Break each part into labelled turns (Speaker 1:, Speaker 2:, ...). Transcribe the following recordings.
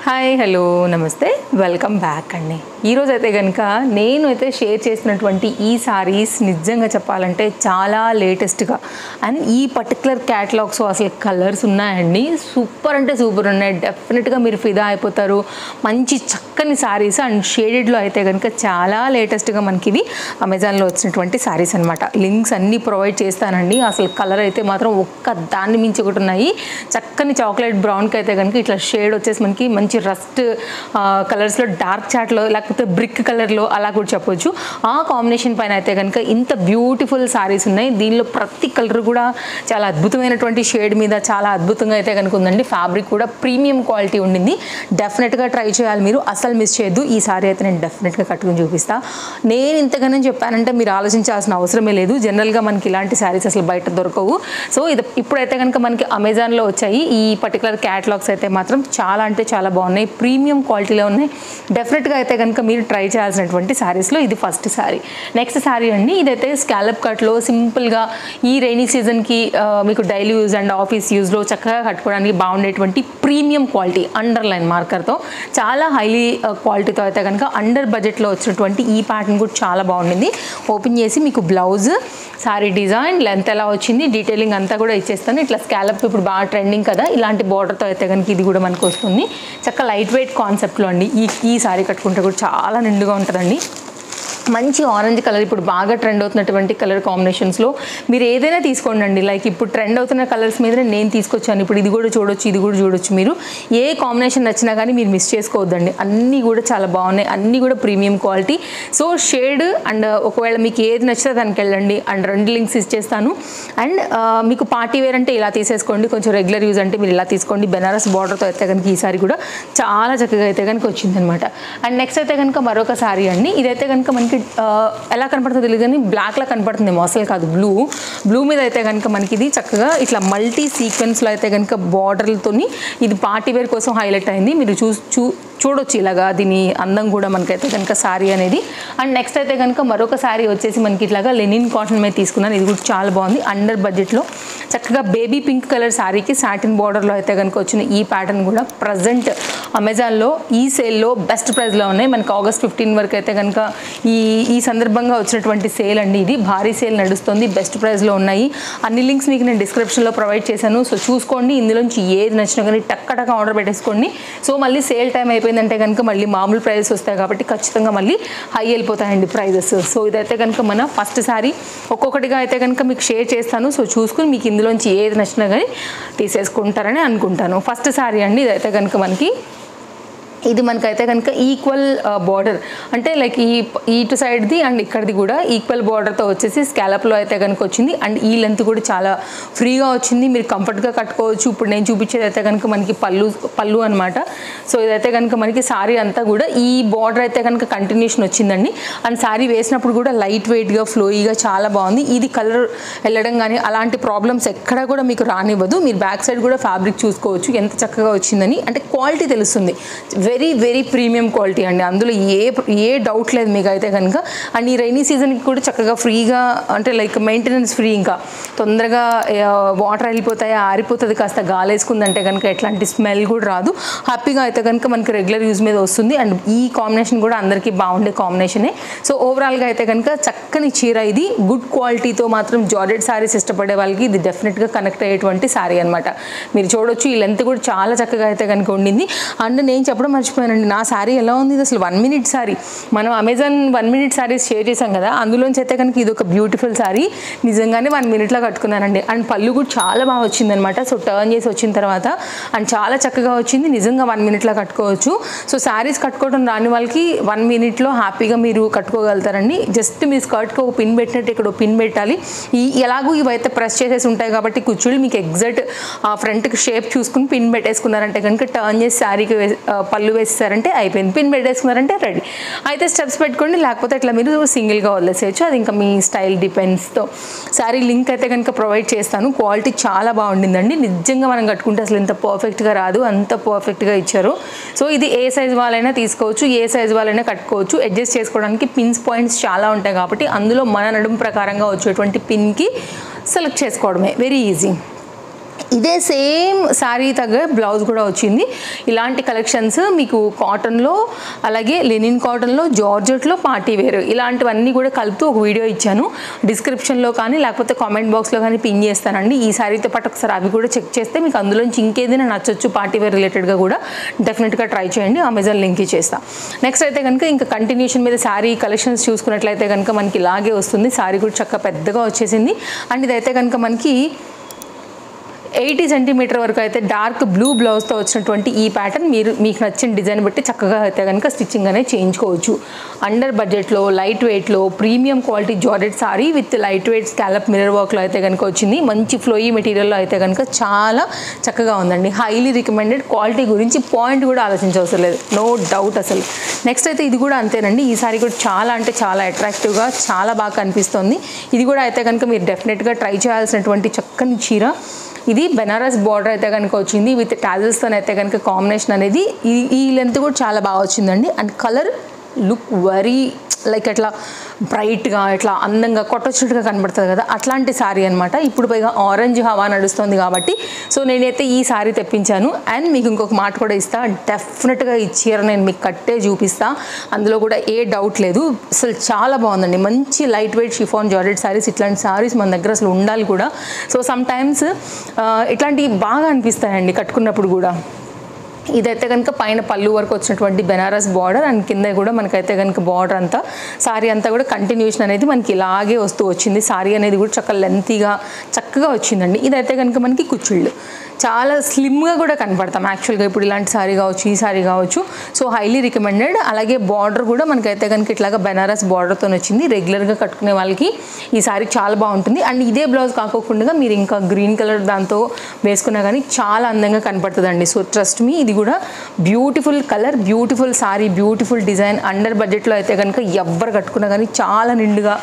Speaker 1: Hi hello నమస్తే welcome back అండి. ఈరోజు అయితే కనుక నేను అయితే షేర్ చేసినటువంటి ఈ సారీస్ నిజంగా చెప్పాలంటే చాలా లేటెస్ట్గా అండ్ ఈ పర్టికులర్ క్యాటలాగ్స్ అసలు కలర్స్ ఉన్నాయండి, సూపర్ అంటే సూపర్ ఉన్నాయి. డెఫినెట్గా మీరు ఫిదా అయిపోతారు. మంచి చక్కని సారీస్ అండ్ షేడెడ్లో అయితే కనుక చాలా లేటెస్ట్గా మనకి ఇవి అమెజాన్లో వచ్చినటువంటి సారీస్ అనమాట. లింక్స్ అన్నీ ప్రొవైడ్ చేస్తానండి. అసలు కలర్ అయితే మాత్రం ఒక్క దాన్ని మించి ఒకటి ఉన్నాయి. చక్కని చాక్లెట్ బ్రౌన్కి అయితే కనుక ఇట్లా షేడ్ వచ్చేసి మనకి మంచి రస్ట్ కలర్స్లో డార్క్ చాట్లో లేకపోతే బ్రిక్ కలర్లో అలా కూడా చెప్పొచ్చు. ఆ కాంబినేషన్ పైన అయితే కనుక ఇంత బ్యూటిఫుల్ సారీస్ ఉన్నాయి. దీనిలో ప్రతి కలర్ కూడా చాలా అద్భుతమైనటువంటి షేడ్ మీద చాలా అద్భుతంగా అయితే కనుక ఉందండి. ఫ్యాబ్రిక్ కూడా ప్రీమియం క్వాలిటీ ఉండింది. డెఫినెట్గా ట్రై చేయాలి మీరు, అసలు మిస్ చేయొద్దు. ఈ సారీ అయితే నేను డెఫినెట్గా కట్టుకుని చూపిస్తాను. నేను ఇంతగానే చెప్పానంటే మీరు ఆలోచించాల్సిన అవసరమే లేదు. జనరల్గా మనకి ఇలాంటి సారీస్ అసలు బయట దొరకవు. సో ఇది ఇప్పుడైతే కనుక మనకి అమెజాన్లో వచ్చాయి. ఈ పర్టికులర్ క్యాటలాగ్స్ అయితే మాత్రం చాలా అంటే చాలా బాగున్నాయి, ప్రీమియం క్వాలిటీలో ఉన్నాయి. డెఫినెట్గా అయితే కనుక మీరు ట్రై చేయాల్సినటువంటి సారీస్లో ఇది ఫస్ట్ సారీ. నెక్స్ట్ సారీ అండి, ఇదైతే స్కాలప్ కట్లో సింపుల్గా ఈ రైనీ సీజన్కి మీకు డైలీ యూజ్ అండ్ ఆఫీస్ యూజ్లో చక్కగా కట్టుకోవడానికి బాగుండేటువంటి ప్రీమియం క్వాలిటీ అండర్లైన్ మార్కర్తో చాలా హైలీ క్వాలిటీతో అయితే కనుక అండర్ బడ్జెట్లో వచ్చినటువంటి ఈ ప్యాటర్న్ కూడా చాలా బాగుండింది. ఓపెన్ చేసి మీకు బ్లౌజ్, సారీ డిజైన్, లెంత్ ఎలా వచ్చింది, డీటెయిలింగ్ అంతా కూడా ఇచ్చేస్తాను. ఇట్లా స్కాలప్ ఇప్పుడు బాగా ట్రెండింగ్ కదా, ఇలాంటి బార్డర్తో అయితే కనుక ఇది కూడా మనకు వస్తుంది. చక్కగా లైట్ వెయిట్ కాన్సెప్ట్లో అండి. ఈ సారీ కట్టుకుంటే కూడా చాలా నిండుగా ఉంటుందండి. మంచి ఆరెంజ్ కలర్ ఇప్పుడు బాగా ట్రెండ్ అవుతున్నటువంటి కలర్ కాంబినేషన్స్లో మీరు ఏదైనా తీసుకోండి అండి. లైక్ ఇప్పుడు ట్రెండ్ అవుతున్న కలర్స్ మీద నేను తీసుకొచ్చాను. ఇప్పుడు ఇది కూడా చూడొచ్చు, ఇది కూడా చూడొచ్చు. మీరు ఏ కాంబినేషన్ నచ్చినా కానీ మీరు మిస్ చేసుకోవద్దండి. అన్నీ కూడా చాలా బాగున్నాయి, అన్నీ కూడా premium quality. So shade and ఒకవేళ మీకు ఏది నచ్చితే దానికి వెళ్ళండి. అండ్ 2 లింక్స్ ఇచ్చేస్తాను. అండ్ మీకు పార్టీ వేర్ అంటే ఇలా తీసేసుకోండి, కొంచెం రెగ్యులర్ యూజ్ అంటే మీరు ఇలా తీసుకోండి. బెనారస్ బార్డర్తో అయితే కనుక ఈ సారీ కూడా చాలా చక్కగా అయితే కనుక వచ్చిందనమాట. అండ్ నెక్స్ట్ అయితే కనుక మరొక సారీ అండి. ఇదైతే కనుక మనకి ఎలా కనపడుతుందో తెలియదు కానీ బ్లాక్లా కనపడుతుంది, అసలు కాదు, బ్లూ మీద అయితే కనుక మనకి ఇది చక్కగా ఇట్లా మల్టీ సీక్వెన్స్లో అయితే కనుక బార్డర్లతో ఇది పార్టీ వేర్ కోసం హైలైట్ అయింది. మీరు చూడొచ్చు ఇలాగా దీని అందం కూడా మనకైతే కనుక సారీ అనేది. అండ్ నెక్స్ట్ అయితే కనుక మరొక సారీ వచ్చేసి మనకి ఇట్లాగా లెనిన్ కాటన్ మీద తీసుకున్నాను. ఇది కూడా చాలా బాగుంది. అండర్ బడ్జెట్లో చక్కగా బేబీ పింక్ కలర్ సారీకి సాటిన్ బార్డర్లో అయితే కనుక వచ్చిన ఈ ప్యాటర్న్ కూడా ప్రజెంట్ అమెజాన్లో ఈ సేల్లో బెస్ట్ ప్రైస్లో ఉన్నాయి. మనకి ఆగస్ట్ 15 వరకు అయితే కనుక ఈ సందర్భంగా వచ్చినటువంటి సేల్ అండి. ఇది భారీ సేల్ నడుస్తుంది, బెస్ట్ ప్రైస్లో ఉన్నాయి. అన్ని లింక్స్ మీకు నేను డిస్క్రిప్షన్లో ప్రొవైడ్ చేశాను. సో చూసుకోండి, ఇందులోంచి ఏది నచ్చినా కానీ టక్క ఆర్డర్ పెట్టేసుకోండి. సో మళ్ళీ సేల్ టైం అయిపోయిందంటే కనుక మళ్ళీ మామూలు ప్రైజెస్ వస్తాయి కాబట్టి ఖచ్చితంగా మళ్ళీ హై వెళ్ళిపోతాయండి ప్రైజెస్. సో ఇదైతే కనుక మన ఫస్ట్ సారీ. ఒక్కొక్కటిగా అయితే కనుక మీకు షేర్ చేస్తాను. సో చూసుకుని మీకు ఇందులోంచి ఏది నచ్చినా కానీ తీసేసుకుంటారని అనుకుంటాను. ఫస్ట్ సారీ అండి. ఇదైతే కనుక మనకి ఇది మనకైతే కనుక ఈక్వల్ బార్డర్ అంటే లైక్ ఇటు సైడ్ది అండ్ ఇక్కడిది కూడా ఈక్వల్ బార్డర్తో వచ్చేసి స్కాలప్లో అయితే కనుక వచ్చింది. అండ్ ఈ లెంత్ కూడా చాలా ఫ్రీగా వచ్చింది, మీరు కంఫర్ట్గా కట్టుకోవచ్చు. ఇప్పుడు నేను చూపించేది అయితే కనుక మనకి పళ్ళు అనమాట. సో ఇదైతే కనుక మనకి సారీ అంతా కూడా ఈ బార్డర్ అయితే కనుక కంటిన్యూషన్ వచ్చిందండి. అండ్ సారీ వేసినప్పుడు కూడా లైట్ వెయిట్గా ఫ్లోయిగా చాలా బాగుంది. ఇది కలర్ వెళ్ళడం కానీ అలాంటి ప్రాబ్లమ్స్ ఎక్కడా కూడా మీకు రానివ్వదు. మీరు బ్యాక్ సైడ్ కూడా ఫ్యాబ్రిక్ చూసుకోవచ్చు ఎంత చక్కగా వచ్చిందని. అంటే క్వాలిటీ తెలుస్తుంది, వెరీ వెరీ ప్రీమియం క్వాలిటీ అండి. అందులో ఏ డౌట్ లేదు మీకు అయితే కనుక. అండ్ ఈ రైనీ సీజన్కి కూడా చక్కగా ఫ్రీగా అంటే లైక్ మెయింటెనెన్స్ ఫ్రీ, ఇంకా తొందరగా వాటర్ వెళ్ళిపోతాయి, ఆరిపోతుంది, కాస్త గాలి వేసుకుందంటే కనుక ఎట్లాంటి స్మెల్ కూడా రాదు. హ్యాపీగా అయితే కనుక మనకి రెగ్యులర్ యూజ్ మీద వస్తుంది. అండ్ ఈ కాంబినేషన్ కూడా అందరికీ బాగుండే కాంబినేషనే. సో ఓవరాల్గా అయితే కనుక చక్కని చీర ఇది. గుడ్ క్వాలిటీతో మాత్రం జార్జెట్ సారీస్ ఇష్టపడే వాళ్ళకి ఇది డెఫినెట్గా కనెక్ట్ అయ్యేటువంటి సారీ అనమాట. మీరు చూడొచ్చు ఈ లెంత్ కూడా చాలా చక్కగా అయితే కనుక ఉండింది. అండ్ నేను చెప్పడం మర్చిపోయానండి, నా శారీ ఎలా ఉంది, ఇది అసలు 1 మినిట్ శారీ. మనం అమెజాన్ 1 మినిట్ శారీస్ షేర్ చేసాం కదా, అందులోంచి అయితే కనుక ఇది ఒక బ్యూటిఫుల్ శారీ. నిజంగానే 1 మినిట్లో కట్టుకున్నానండి. అండ్ పళ్ళు కూడా చాలా బాగా వచ్చిందనమాట. సో టర్న్ చేసి వచ్చిన తర్వాత అండ్ చాలా చక్కగా వచ్చింది. నిజంగా 1 మినిట్లో కట్టుకోవచ్చు. సో శారీస్ కట్టుకోవడం రాని వాళ్ళకి 1 మినిట్లో హ్యాపీగా మీరు కట్టుకోగలుగుతారండి. జస్ట్ మీ స్కర్ట్కి ఒక పిన్ పెట్టినట్టు ఇక్కడ పిన్ పెట్టాలి. ఎలాగూ ఇవైతే ప్రెస్ చేసేసి ఉంటాయి కాబట్టి కూర్చోళ్ళు మీకు ఎగ్జాక్ట్ ఫ్రంట్కి షేప్ చూసుకుని పిన్ పెట్టేసుకున్నారంటే కనుక టర్న్ చేసి శారీకి పళ్ళు వేసేసారంటే అయిపోయింది, పిన్ పెట్టేసుకున్నారంటే రెడీ. అయితే స్టెప్స్ పెట్టుకోండి, లేకపోతే ఇట్లా మీరు సింగిల్గా వదిలేసేయచ్చు. అది ఇంకా మీ స్టైల్ డిపెండ్స్తో. శారీ లింక్ అయితే కనుక ప్రొవైడ్ చేస్తాను. క్వాలిటీ చాలా బాగుండిందండి. నిజంగా మనం కట్టుకుంటే అసలు ఇంత పర్ఫెక్ట్గా రాదు, అంత పర్ఫెక్ట్గా ఇచ్చారు. సో ఇది ఏ సైజ్ వాళ్ళైనా తీసుకోవచ్చు, ఏ సైజ్ వాళ్ళైనా కట్టుకోవచ్చు. అడ్జస్ట్ చేసుకోవడానికి పిన్స్ పాయింట్స్ చాలా ఉంటాయి కాబట్టి అందులో మన నడుము ప్రకారంగా వచ్చేటువంటి పిన్కి సెలెక్ట్ చేసుకోవడమే వెరీ ఈజీ. ఇదే సేమ్ శారీ తగ్గ బ్లౌజ్ కూడా వచ్చింది. ఇలాంటి కలెక్షన్స్ మీకు కాటన్లో, అలాగే లెనిన్ కాటన్లో, జార్జెట్లో, పార్టీ వేర్ ఇలాంటివన్నీ కూడా కలుపుతూ ఒక వీడియో ఇచ్చాను. డిస్క్రిప్షన్లో కానీ లేకపోతే కామెంట్ బాక్స్లో కానీ పిన్ చేస్తానండి. ఈ శారీతో పాటు ఒకసారి అవి కూడా చెక్ చేస్తే మీకు అందులోంచి ఇంకేదైనా నచ్చొచ్చు పార్టీ వేర్ రిలేటెడ్గా కూడా డెఫినెట్గా ట్రై చేయండి. అమెజాన్ లింక్ ఇచ్చేస్తా. నెక్స్ట్ అయితే కనుక ఇంకా కంటిన్యూషన్ మీద శారీ కలెక్షన్స్ చూసుకున్నట్లయితే కనుక మనకి ఇలాగే వస్తుంది. శారీ కూడా చక్కగా పెద్దగా వచ్చేసింది. అండ్ ఇదైతే కనుక మనకి 80 సెంటీమీటర్ వరకు అయితే డార్క్ బ్లూ బ్లౌజ్తో వచ్చినటువంటి ఈ ప్యాటర్న్ మీకు నచ్చిన డిజైన్ బట్టి చక్కగా అయితే కనుక స్టిచ్చింగ్ అనేది చేయించుకోవచ్చు. అండర్ బడ్జెట్లో, లైట్ వెయిట్లో, premium quality georgette sorry with light weight scallop mirror వర్క్లో అయితే కనుక వచ్చింది. మంచి ఫ్లోయీ మెటీరియల్లో అయితే కనుక చాలా చక్కగా ఉందండి. Highly recommended. క్వాలిటీ గురించి పాయింట్ కూడా ఆలోచించవసరం లేదు, నో డౌట్ అసలు. నెక్స్ట్ అయితే ఇది కూడా అంతేనండి. ఈ సారీ కూడా చాలా అంటే చాలా అట్రాక్టివ్గా చాలా బాగా కనిపిస్తుంది. ఇది కూడా అయితే కనుక మీరు డెఫినెట్గా ట్రై చేయాల్సినటువంటి చక్కని చీర. ఇది బెనారస్ బార్డర్ అయితే కనుక వచ్చింది విత్ టాజిల్స్తో అయితే కనుక కాంబినేషన్ అనేది ఈ లెంత్ కూడా చాలా బాగా వచ్చిందండి. And colour look very like ఎట్లా బ్రైట్గా ఇట్లా అందంగా కొట్టొచ్చినట్టుగా కనబడుతుంది కదా, అట్లాంటి శారీ అనమాట. ఇప్పుడు పైగా ఆరెంజ్ హవా నడుస్తుంది కాబట్టి సో నేనైతే ఈ శారీ తెప్పించాను. అండ్ మీకు ఇంకొక మాట కూడా ఇస్తా, డెఫినెట్గా ఈ చీర నేను మీకు కట్టే చూపిస్తా, అందులో కూడా ఏ డౌట్ లేదు. అసలు చాలా బాగుందండి. మంచి light weight chiffon georgette saris, ఇట్లాంటి శారీస్ మన దగ్గర అసలు ఉండాలి కూడా. సో సమ్ టైమ్స్ ఇట్లాంటివి బాగా అనిపిస్తాయండి కట్టుకున్నప్పుడు కూడా. ఇదైతే కనుక పైన పళ్ళు వరకు వచ్చినటువంటి బెనారస్ బార్డర్ అండ్ కింద కూడా మనకైతే కనుక బార్డర్ అంతా సారీ అంతా కూడా కంటిన్యూషన్ అనేది మనకి ఇలాగే వస్తూ వచ్చింది. సారీ అనేది కూడా చక్కగా లెంతీగా చక్కగా వచ్చిందండి. ఇదైతే కనుక మనకి కుచ్చిళ్ళు చాలా స్లిమ్గా కూడా కనపడతాం యాక్చువల్గా ఇప్పుడు ఇలాంటి సారీ కావచ్చు, ఈ సారీ కావచ్చు. So highly recommended. అలాగే బార్డర్ కూడా మనకైతే కనుక ఇట్లాగా బెనారస్ బార్డర్తో వచ్చింది. రెగ్యులర్గా కట్టుకునే వాళ్ళకి ఈ సారీ చాలా బాగుంటుంది. అండ్ ఇదే బ్లౌజ్ కాకోకుండా మీరు ఇంకా గ్రీన్ కలర్ దాంతో వేసుకున్నా కానీ చాలా అందంగా కనపడుతుందండి. సో ట్రస్ట్ మీ, ఇది కూడా beautiful colour, beautiful sorry, beautiful design. Under బడ్జెట్లో అయితే కనుక ఎవ్వరు కట్టుకున్నా కానీ చాలా నిండుగా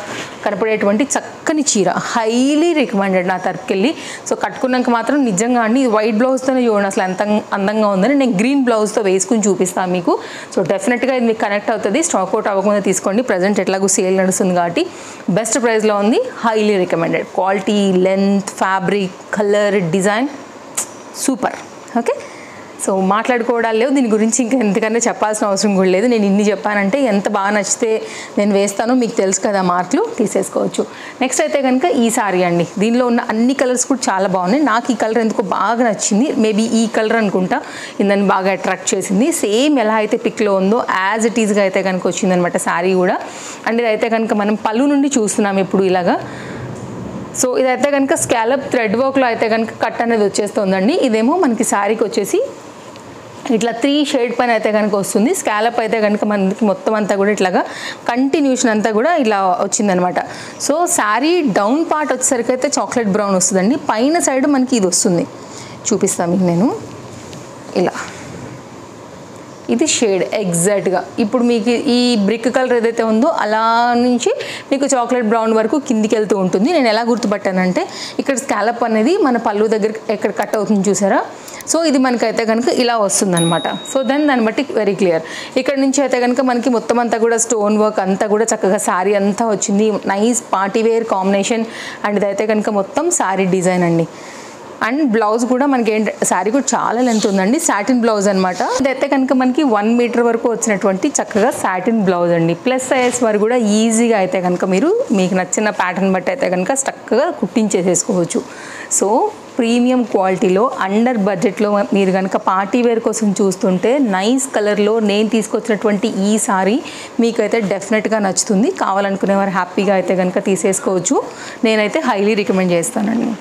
Speaker 1: కనపడేటువంటి చక్కని చీర. హైలీ రికమెండెడ్ నా తరపుకెళ్ళి. సో కట్టుకున్నాక మాత్రం నిజంగా అండి ఇది వైట్ బ్లౌజ్తోనే చూడండి అసలు ఎంత అందంగా ఉందని. నేను గ్రీన్ బ్లౌజ్తో వేసుకుని చూపిస్తాను మీకు. సో డెఫినెట్గా ఇది మీకు కనెక్ట్ అవుతుంది. స్టాక్ అవుట్ అవ్వకుండా తీసుకోండి. ప్రజెంట్ ఎట్లాగో సేల్ నడుస్తుంది కాబట్టి బెస్ట్ ప్రైస్లో ఉంది. Highly recommended. Quality, length, fabric, colour, design super. Okay, so మాట్లాడుకోవడాలు లేవు దీని గురించి, ఇంకా ఎంతకన్నా చెప్పాల్సిన అవసరం కూడా లేదు. నేను ఇన్ని చెప్పానంటే ఎంత బాగా నచ్చితే నేను వేస్తానో మీకు తెలుసు కదా, మార్కులు తీసేసుకోవచ్చు. నెక్స్ట్ అయితే కనుక ఈ సారీ అండి. దీనిలో ఉన్న అన్ని కలర్స్ కూడా చాలా బాగున్నాయి. నాకు ఈ కలర్ ఎందుకో బాగా నచ్చింది. మేబీ ఈ కలర్ అనుకుంటా ఇందని బాగా అట్రాక్ట్ చేసింది. సేమ్ ఎలా అయితే పిక్లో ఉందో యాజ్ ఇట్ ఈజ్గా అయితే కనుక వచ్చిందనమాట శారీ కూడా. అండ్ ఇదైతే కనుక మనం పళ్ళు నుండి చూస్తున్నాం ఇప్పుడు ఇలాగా. సో ఇదైతే కనుక స్కాలప్ థ్రెడ్ వర్క్లో అయితే కనుక కట్ అనేది వచ్చేస్తుందండి. ఇదేమో మనకి శారీకి వచ్చేసి ఇట్లా 3 షేడ్ పైన అయితే కనుక వస్తుంది. స్కాలప్ అయితే కనుక మనకి మొత్తం అంతా కూడా ఇట్లాగా కంటిన్యూషన్ అంతా కూడా ఇలా వచ్చిందనమాట. సో శారీ డౌన్ పార్ట్ వచ్చేసరికి అయితే చాక్లెట్ బ్రౌన్ వస్తుందండి. పైన సైడ్ మనకి ఇది వస్తుంది, చూపిస్తాను మీకు నేను. ఇలా ఇది షేడ్ ఎగ్జాక్ట్గా ఇప్పుడు మీకు ఈ బ్రిక్ కలర్ ఏదైతే ఉందో అలా నుంచి మీకు చాక్లెట్ బ్రౌన్ వరకు కిందికి వెళ్తూ ఉంటుంది. నేను ఎలా గుర్తుపట్టానంటే ఇక్కడ స్కాలప్ అనేది మన పళ్ళు దగ్గర ఎక్కడ కట్ అవుతుంది చూసారా. సో ఇది మనకైతే కనుక ఇలా వస్తుందన్నమాట. సో దాన్ని బట్టి వెరీ క్లియర్. ఇక్కడ నుంచి అయితే కనుక మనకి మొత్తం అంతా కూడా స్టోన్ వర్క్ అంతా కూడా చక్కగా శారీ అంతా వచ్చింది. Nice party wear combination. And ఇదైతే కనుక మొత్తం శారీ డిజైన్ అండి. అండ్ బ్లౌజ్ కూడా మనకి శారీ కూడా చాలా లెంత్ ఉందండి. సాటిన్ బ్లౌజ్ అనమాట. ఇదైతే కనుక మనకి 1 మీటర్ వరకు వచ్చినటువంటి చక్కగా సాటిన్ బ్లౌజ్ అండి. ప్లస్ సైజ్ వరకు కూడా ఈజీగా అయితే కనుక మీరు మీకు నచ్చిన ప్యాటర్న్ బట్టి అయితే కనుక చక్కగా కుట్టించేసేసుకోవచ్చు. సో ప్రీమియం క్వాలిటీలో అండర్ బడ్జెట్లో మీరు కనుక పార్టీ వేర్ కోసం చూస్తుంటే నైస్ కలర్లో నేను తీసుకొచ్చినటువంటి ఈ సారీ మీకైతే డెఫినెట్గా నచ్చుతుంది. కావాలనుకునేవారు హ్యాపీగా అయితే కనుక తీసేసుకోవచ్చు. నేనైతే హైలీ రికమెండ్ చేస్తానండి.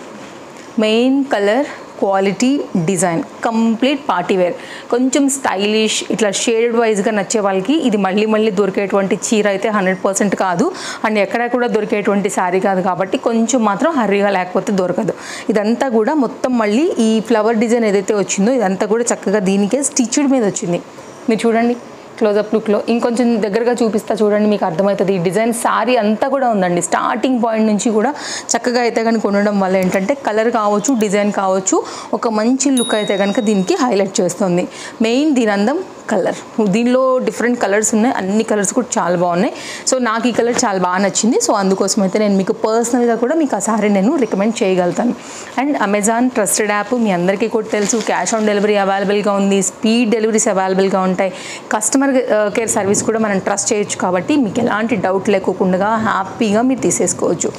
Speaker 1: Main colour, quality, design complete party wear, కొంచెం స్టైలిష్ ఇట్లా షేడెడ్ వైజ్గా నచ్చే వాళ్ళకి ఇది మళ్ళీ దొరికేటువంటి చీర అయితే 100% కాదు. అండ్ ఎక్కడ కూడా దొరికేటువంటి శారీ కాదు కాబట్టి కొంచెం మాత్రం హర్రీగా లేకపోతే దొరకదు. ఇదంతా కూడా మొత్తం మళ్ళీ ఈ ఫ్లవర్ డిజైన్ ఏదైతే వచ్చిందో ఇదంతా కూడా చక్కగా దీనికే స్టిచ్డ్ మీద వచ్చింది. మీరు చూడండి క్లోజప్ లుక్లో ఇంకొంచెం దగ్గరగా చూపిస్తా చూడండి, మీకు అర్థమవుతుంది. ఈ డిజైన్ శారీ అంతా కూడా ఉందండి. స్టార్టింగ్ పాయింట్ నుంచి కూడా చక్కగా అయితే కనుక ఉండడం వల్ల ఏంటంటే కలర్ కావచ్చు, డిజైన్ కావచ్చు, ఒక మంచి లుక్ అయితే కనుక దీనికి హైలైట్ చేస్తుంది. మెయిన్ దీని అందం కలర్. దీనిలో డిఫరెంట్ కలర్స్ ఉన్నాయి, అన్ని కలర్స్ కూడా చాలా బాగున్నాయి. సో నాకు ఈ కలర్ చాలా బాగా నచ్చింది. సో అందుకోసం అయితే నేను మీకు పర్సనల్గా కూడా మీకు ఆ సారీ నేను రికమెండ్ చేయగలుగుతాను. అండ్ అమెజాన్ ట్రస్టెడ్ యాప్, మీ అందరికీ కూడా తెలుసు. క్యాష్ ఆన్ డెలివరీ అవైలబుల్గా ఉంది, స్పీడ్ డెలివరీస్ అవైలబుల్గా ఉంటాయి, కస్టమర్ కేర్ సర్వీస్ కూడా మనం ట్రస్ట్ చేయొచ్చు. కాబట్టి మీకు ఎలాంటి డౌట్ లేకుండా హ్యాపీగా మీరు తీసేసుకోవచ్చు.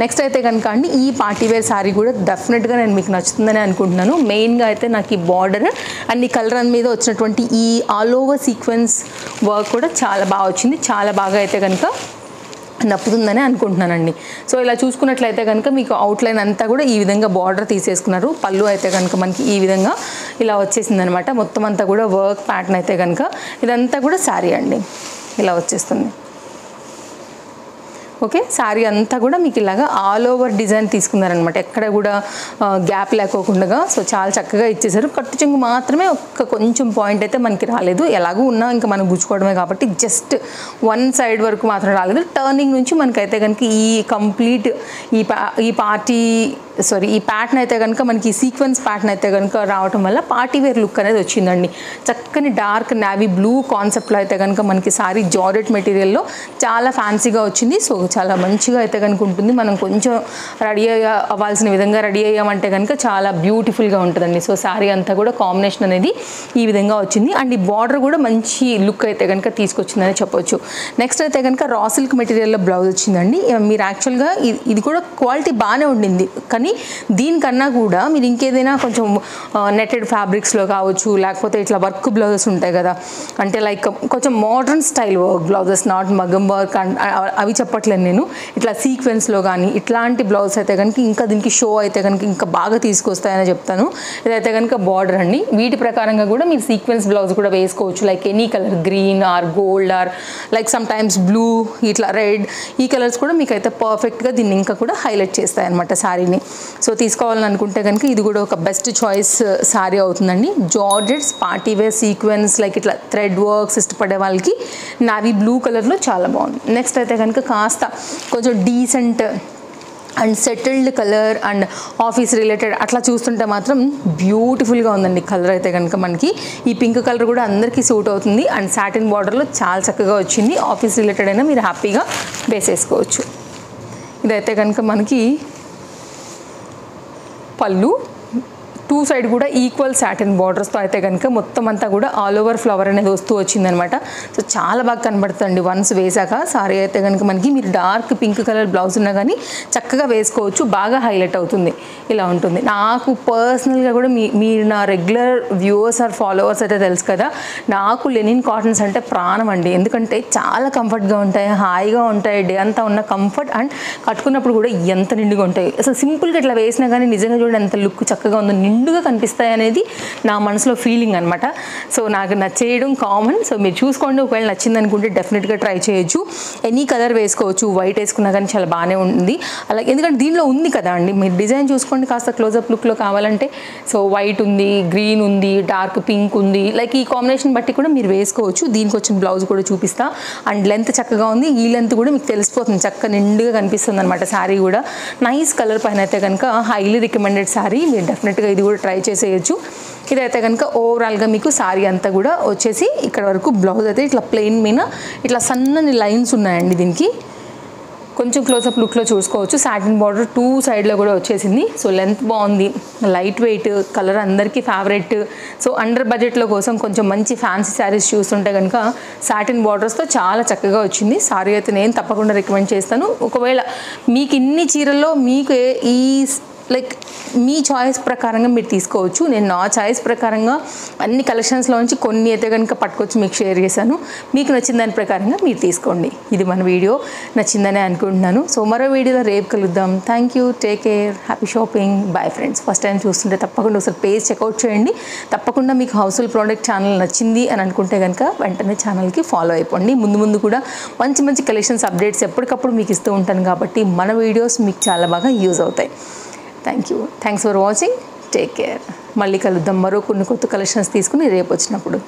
Speaker 1: నెక్స్ట్ అయితే కనుక అండి, ఈ పార్టీ వేర్ సారీ కూడా డెఫినెట్గా నేను మీకు నచ్చుతుందని అనుకుంటున్నాను. మెయిన్గా అయితే నాకు ఈ బార్డర్ అండ్ ఈ కలర్ మీద వచ్చినటువంటి ఈ ఆల్ ఓవర్ సీక్వెన్స్ వర్క్ కూడా చాలా బాగా వచ్చింది. చాలా బాగా అయితే కనుక నప్పుతుందని అనుకుంటున్నానండి. సో ఇలా చూసుకున్నట్లయితే కనుక మీకు అవుట్లైన్ అంతా కూడా ఈ విధంగా బార్డర్ తీసేసుకున్నారు. పళ్ళు అయితే కనుక మనకి ఈ విధంగా ఇలా వచ్చేసింది అనమాట. మొత్తం అంతా కూడా వర్క్ ప్యాటర్న్ అయితే కనుక ఇదంతా కూడా శారీ అండి ఇలా వచ్చేస్తుంది. ఓకే, శారీ అంతా కూడా మీకు ఇలాగా ఆల్ ఓవర్ డిజైన్ తీసుకున్నారనమాట, ఎక్కడ కూడా గ్యాప్ లేకోకుండా. సో చాలా చక్కగా ఇచ్చేసారు. కట్టు చెంగు మాత్రమే కొంచెం పాయింట్ అయితే మనకి రాలేదు. ఎలాగూ ఉన్నా ఇంకా మనం గుచ్చుకోవడమే కాబట్టి జస్ట్ వన్ సైడ్ వరకు మాత్రం రాలేదు. టర్నింగ్ నుంచి మనకైతే కనుక ఈ కంప్లీట్ ఈ ప్యాటర్న్ అయితే కనుక మనకి సీక్వెన్స్ ప్యాటర్న్ అయితే కనుక రావటం వల్ల పార్టీ వేర్ లుక్ అనేది వచ్చిందండి. చక్కని డార్క్ నావీ బ్లూ కాన్సెప్ట్లో అయితే కనుక మనకి సారీ జార్జెట్ మెటీరియల్లో చాలా ఫ్యాన్సీగా వచ్చింది. సో చాలా మంచిగా అయితే కనుక ఉంటుంది. మనం కొంచెం రెడీ అవ్వాల్సిన విధంగా రెడీ అయ్యామంటే కనుక చాలా బ్యూటిఫుల్గా ఉంటుందండి. సో శారీ అంతా కూడా కాంబినేషన్ అనేది ఈ విధంగా వచ్చింది. అండ్ ఈ బార్డర్ కూడా మంచి లుక్ అయితే కనుక తీసుకొచ్చిందని చెప్పొచ్చు. నెక్స్ట్ అయితే కనుక రా సిల్క్ మెటీరియల్లో బ్లౌజ్ వచ్చిందండి. మీరు యాక్చువల్గా ఇది కూడా క్వాలిటీ బాగానే ఉండింది, కానీ దీనికన్నా కూడా మీరు ఇంకేదైనా కొంచెం నెట్టెడ్ ఫ్యాబ్రిక్స్లో కావచ్చు, లేకపోతే ఇట్లా వర్క్ బ్లౌజెస్ ఉంటాయి కదా, అంటే లైక్ కొంచెం modern style work blouses, not మగ్గం వర్క్ అవి చెప్పట్లేదు నేను. ఇట్లా సీక్వెన్స్లో కానీ ఇట్లాంటి బ్లౌజ్ అయితే కనుక ఇంకా దీనికి షో అయితే కనుక ఇంకా బాగా తీసుకొస్తాయని చెప్తాను. ఇదైతే కనుక బార్డర్ అండి. వీటి ప్రకారంగా కూడా మీరు సీక్వెన్స్ బ్లౌజ్ కూడా వేసుకోవచ్చు. Like any colour, green are gold or like some times blue, ఇట్లా రెడ్, ఈ కలర్స్ కూడా మీకు అయితే పర్ఫెక్ట్గా దీన్ని ఇంకా కూడా హైలైట్ చేస్తాయి అనమాట శారీని. సో తీసుకోవాలని అనుకుంటే కనుక ఇది కూడా ఒక బెస్ట్ చాయిస్ శారీ అవుతుందండి. Georgettes party wear sequence like ఇట్లా థ్రెడ్ వర్క్స్ ఇష్టపడే వాళ్ళకి నావీ బ్లూ కలర్లో చాలా బాగుంది. నెక్స్ట్ అయితే కనుక కాస్త కొంచెం decent and settled colour and office related అట్లా చూస్తుంటే మాత్రం బ్యూటిఫుల్గా ఉందండి కలర్ అయితే కనుక. మనకి ఈ పింక్ కలర్ కూడా అందరికీ సూట్ అవుతుంది. అండ్ సాటిన్ బార్డర్లో చాలా చక్కగా వచ్చింది. ఆఫీస్ రిలేటెడ్ అయినా మీరు హ్యాపీగా వేసేసుకోవచ్చు. ఇదైతే కనుక మనకి పళ్ళు, టూ సైడ్ కూడా ఈక్వల్ సాటిన్ బార్డర్స్తో అయితే కనుక మొత్తం అంతా కూడా ఆల్ ఓవర్ ఫ్లవర్ అనేది వస్తూ వచ్చిందనమాట. సో చాలా బాగా కనబడుతుంది వన్స్ వేసాక. సారీ అయితే కనుక మనకి మీరు డార్క్ పింక్ కలర్ బ్లౌజ్ ఉన్నా కానీ చక్కగా వేసుకోవచ్చు, బాగా హైలైట్ అవుతుంది. ఇలా ఉంటుంది. నాకు పర్సనల్గా కూడా మీరు నా రెగ్యులర్ వ్యూవర్స్ ఆర్ ఫాలోవర్స్ అయితే తెలుసు కదా, నాకు లెనిన్ కాటన్స్ అంటే ప్రాణం అండి. ఎందుకంటే చాలా కంఫర్ట్గా ఉంటాయి, హాయిగా ఉంటాయి, డే అంతా ఉన్న కంఫర్ట్ అండ్ కట్టుకున్నప్పుడు కూడా ఎంత నిండుగా ఉంటాయి. అసలు సింపుల్గా ఇట్లా వేసినా కానీ నిజంగా చూడండి ఎంత లుక్ చక్కగా ఉందో, నిండుగా కనిపిస్తాయి అనేది నా మనసులో ఫీలింగ్ అనమాట. సో నాకు నచ్చేయడం కామన్. సో మీరు చూసుకోండి, ఒకవేళ నచ్చింది అనుకుంటే డెఫినెట్గా ట్రై చేయొచ్చు. ఎనీ కలర్ వేసుకోవచ్చు, వైట్ వేసుకున్నా కానీ చాలా బాగానే ఉంటుంది. అలాగే ఎందుకంటే దీనిలో ఉంది కదా అండి, మీరు డిజైన్ చూసుకోండి కాస్త క్లోజప్ లుక్లో కావాలంటే. సో వైట్ ఉంది, గ్రీన్ ఉంది, డార్క్ పింక్ ఉంది, లైక్ ఈ కాంబినేషన్ బట్టి కూడా మీరు వేసుకోవచ్చు. దీనికి వచ్చిన బ్లౌజ్ కూడా చూపిస్తా. అండ్ లెంత్ చక్కగా ఉంది, ఈ లెంత్ కూడా మీకు తెలిసిపోతుంది, చక్కగా నిండుగా కనిపిస్తుంది అనమాట. శారీ కూడా నైస్ కలర్ పైన అయితే కనుక హైలీ రికమెండెడ్ శారీ. మీరు డెఫినెట్గా ఇది కూడా ట్రై చేసేయచ్చు. ఇదైతే కనుక ఓవరాల్గా మీకు శారీ అంతా కూడా వచ్చేసి ఇక్కడ వరకు బ్లౌజ్ అయితే ఇట్లా ప్లెయిన్ మీద ఇట్లా సన్నని లైన్స్ ఉన్నాయండి. దీనికి కొంచెం క్లోజప్ లుక్లో చూసుకోవచ్చు. సాటిన్ బార్డర్ టూ సైడ్లో కూడా వచ్చేసింది. సో లెంత్ బాగుంది, లైట్ వెయిట్, కలర్ అందరికీ ఫేవరెట్. సో అండర్ బడ్జెట్లో కోసం కొంచెం మంచి ఫ్యాన్సీ శారీస్ చూస్తుంటే కనుక సాటిన్ బార్డర్స్తో చాలా చక్కగా వచ్చింది. శారీ అయితే నేను తప్పకుండా రికమెండ్ చేస్తాను. ఒకవేళ మీకు ఇన్ని చీరల్లో మీకు ఈ లైక్ మీ చాయిస్ ప్రకారంగా మీరు తీసుకోవచ్చు. నేను నా చాయిస్ ప్రకారంగా అన్ని కలెక్షన్స్లో నుంచి కొన్ని అయితే కనుక పట్టుకొచ్చి మీకు షేర్ చేశాను. మీకు నచ్చిన దాని ప్రకారంగా మీరు తీసుకోండి. ఇది మన వీడియో నచ్చిందని అనుకుంటున్నాను. సో మరో వీడియోలో రేపు కలుద్దాం. Thank you, take care, happy shopping, bye friends. First time చూస్తుంటే తప్పకుండా ఒకసారి పేజ్ చెక్అవుట్ చేయండి. తప్పకుండా మీకు హౌస్ఫుల్ ప్రోడక్ట్ ఛానల్ నచ్చింది అని అనుకుంటే కనుక వెంటనే ఛానల్కి ఫాలో అయిపోండి. ముందు ముందు కూడా మంచి మంచి కలెక్షన్స్ అప్డేట్స్ ఎప్పటికప్పుడు మీకు ఇస్తూ ఉంటాను కాబట్టి మన వీడియోస్ మీకు చాలా బాగా యూజ్ అవుతాయి. Thank you, thanks for watching, take care. మళ్ళీ కలుద్దాం మరో కొన్ని కొత్త కలెక్షన్స్ తీసుకుని రేపు వచ్చినప్పుడు.